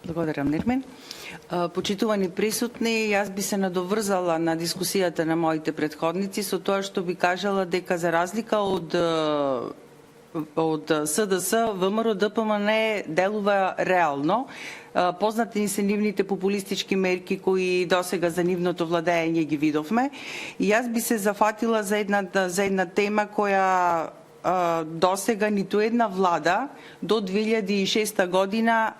Благодарам, Нирмин. Почитувани присутни, јас би се надоврзала на дискусијата на моите предходници со тоа што би кажала дека за разлика од СДС, ВМРО ДПМН делува реално. Познати ни се нивните популистички мерки кои досега за нивното владење ги видовме. И јас би се зафатила за една тема која досега ниту една влада до 2006 година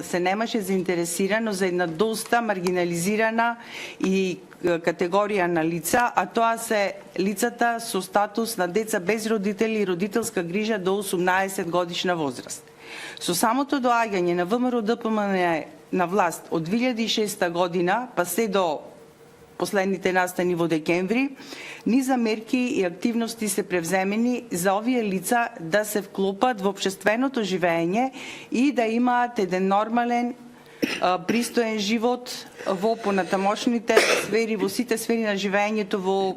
се немаше заинтересирано за една доста маргинализирана и категорија на лица, а тоа се лицата со статус на деца без родители и родителска грижа до 18 годишна возраст. Со самото доаѓање на ВМРО ДПМН на власт од 2006 година па се до последните настани во декември, низа мерки и активности се превземени за овие лица да се вклопат во општественото живење и да имаат еден нормален, пристоен живот во понатамошните сфери, во сите сфери на живењето во,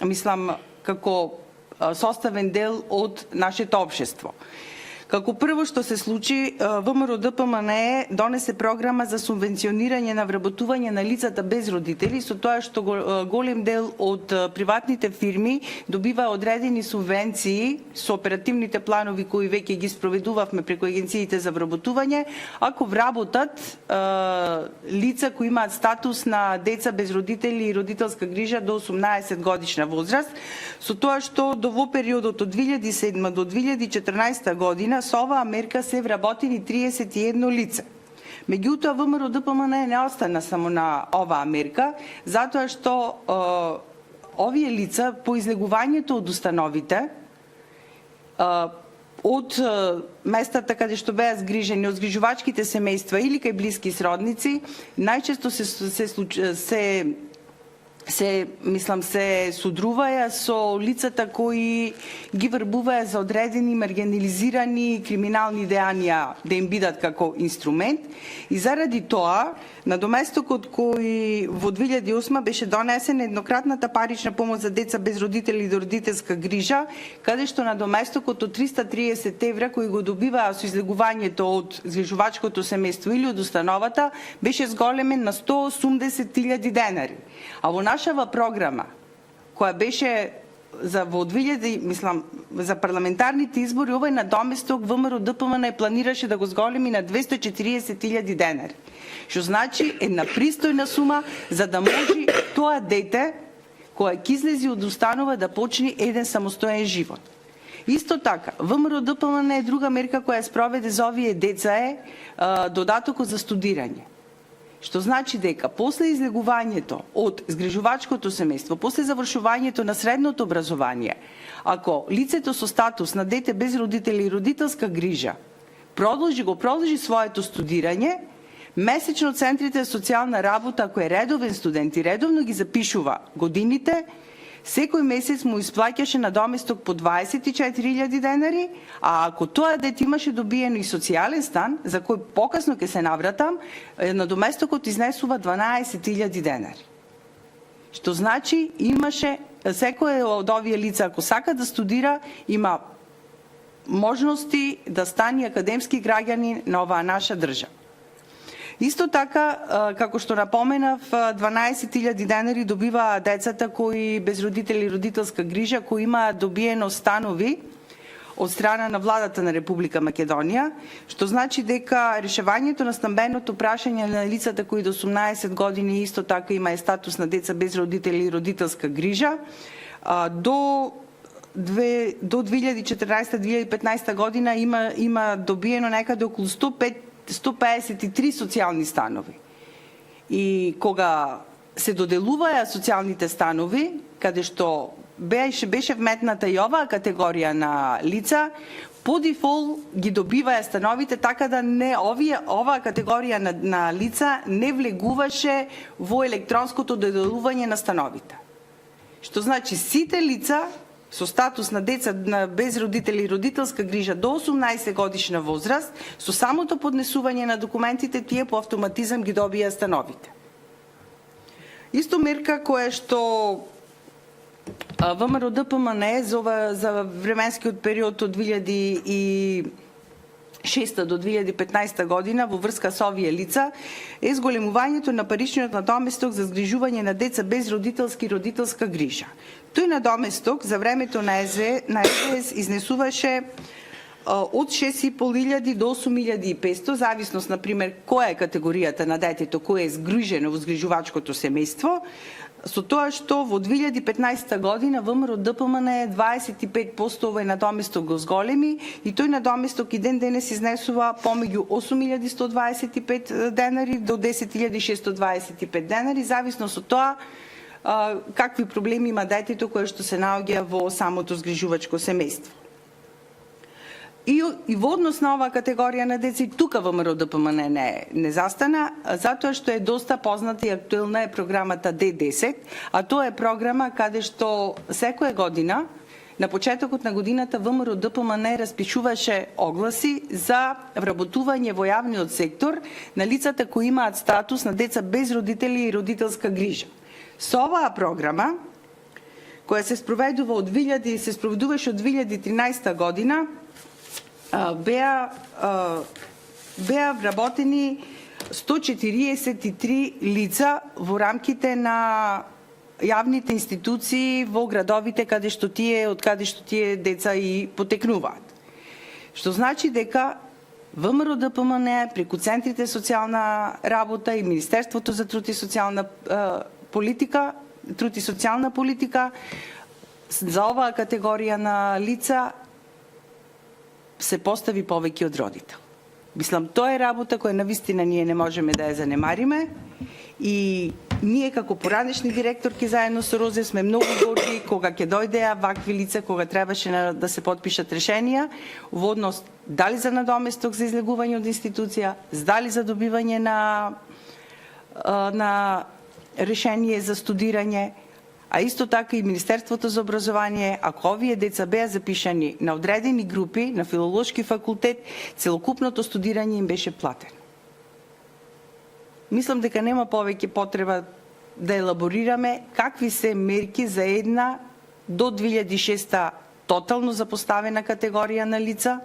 мислам, како составен дел од нашето општество. Како прво што се случи, ВМРО ДПМН донесе програма за субвенционирање на вработување на лицата без родители, со тоа што голем дел од приватните фирми добива одредени субвенции со оперативните планови кои веќе ги спроведувавме преку агенциите за вработување, ако вработат лица кои имаат статус на деца без родители и родителска грижа до 18 годишна возраст, со тоа што во периодот од 2007 до 2014 година со оваа мерка се вработени 31 лица. Меѓутоа, ВМРО ДПМН не остана само на оваа мерка, затоа што овие лица по излегувањето од установите, од местата каде што беа згрижени, од згрижувачките семејства или кај блиски сродници, најчесто се судруваја со лицата кои ги врбуваја за одредени маргинализирани криминални дејанија да им бидат како инструмент, и заради тоа на доместокот кој во 2008 беше донесена еднократната парична помош за деца без родители и родителска грижа, каде што на доместокот од 330 евра кои го добиваа со излегувањето од згрижувачкото семејство или од установата, беше зголемен на 180.000 денари. А во нашава програма, која беше за во 2000, мислам, за парламентарните избори, овој надоместок ВМРО ДПМН планираше да го зголеми на 240.000 денари. Што значи една пристојна сума за да може тоа дете која ќе излези од установа да почне еден самостоен живот. Исто така, ВМРО ДПМН е друга мерка која спроведе за овие деца е додатокот за студирање. Што значи дека после излегувањето од згрижувачкото семејство, после завршувањето на средното образование, ако лицето со статус на дете без родители и родителска грижа продолжи своето студирање, месечно центрите за социјална работа, ако е редовен студент и редовно ги запишува годините, секој месец му исплаќаше надоместок по 24.000 денари, а ако тоа дете имаше добиено и социјален стан, за кој покасно ќе се навратам, надоместокот изнесува 12.000 денари. Што значи имаше секој од овие лица, ако сака да студира, има можности да стане академски граѓанин на оваа наша држава. Исто така, како што напоменав, 12.000 денари добива децата кои без родители и родителска грижа, кои имаат добиено станови од страна на владата на Република Македонија, што значи дека решавањето на стамбеното прашање на лицата кои до 18 години исто така има статус на деца без родители и родителска грижа, до 2014-2015 година има добиено некаде околу 153 социјални станови. И кога се доделуваја социјалните станови, каде што беше вметната и оваа категорија на лица, по дефолт ги добиваја становите, така да оваа категорија на лица не влегуваше во електронското доделување на становите. Што значи сите лица со статус на деца без родители и родителска грижа до 18 годишна возраст, со самото поднесување на документите, тие по автоматизам ги добија становите. Исто мерка која што ВМРО ДПМН за временскиот период од 2007 до 2015 година во врска со овие лица е зголемувањето на паричниот надоместок за згрижување на деца без родителски и родителска грижа. Тој надоместок за времето на СВС изнесуваше од 6.500 до 8.500, зависност, например, која е категоријата на детето кој е згрижено во згрижувачкото семејство, со тоа што во 2015 година ВМРО ДПМН е 25% овој надоместок го зголеми и тој надоместок и ден денес изнесува помеѓу 8.125 денари до 10.625 денари, зависно со тоа какви проблеми има детето кое што се наоѓа во самото згрижувачко семејство. И во однос на оваа категорија на деца, тука ВМРО ДПМН не застана, затоа што е доста позната и актуелна е програмата Д10, а тоа е програма каде што секоја година, на почетокот на годината, ВМРО ДПМН распишуваше огласи за вработување во јавниот сектор на лицата кои имаат статус на деца без родители и родителска грижа. Со оваа програма, која се спроведуваше од 2013 година, беа вработени 143 лица во рамките на јавните институции во градовите од каде што тие деца и потекнуваат. Што значи дека ВМРО ДПМН преку центрите социјална работа и Министерството за труд и социјална политика за оваа категорија на лица се постави повеќе од родител. Мислам, тоа е работа која навистина ние не можеме да ја занемариме и ние како поранешни директорки заедно со Розе сме многу горди кога ќе дојдеа вакви лица, кога требаше да се подпишат решенија во однос дали за надоместок за излегување од институција, дали за добивање на решение за студирање, а исто така и Министерството за образование, ако овие деца беа запишани на одредени групи на филолошки факултет, целокупното студирање им беше платено. Мислам дека нема повеќе потреба да елаборираме какви се мерки за една до 2006 тотално запоставена категорија на лица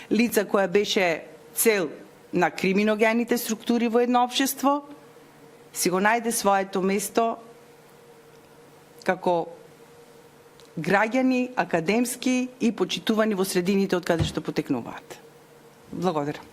која беше цел на криминогените структури во едно општество, си го најде своето место како граѓани, академски и почитувани во средините од каде што потекнуваат. Благодарам.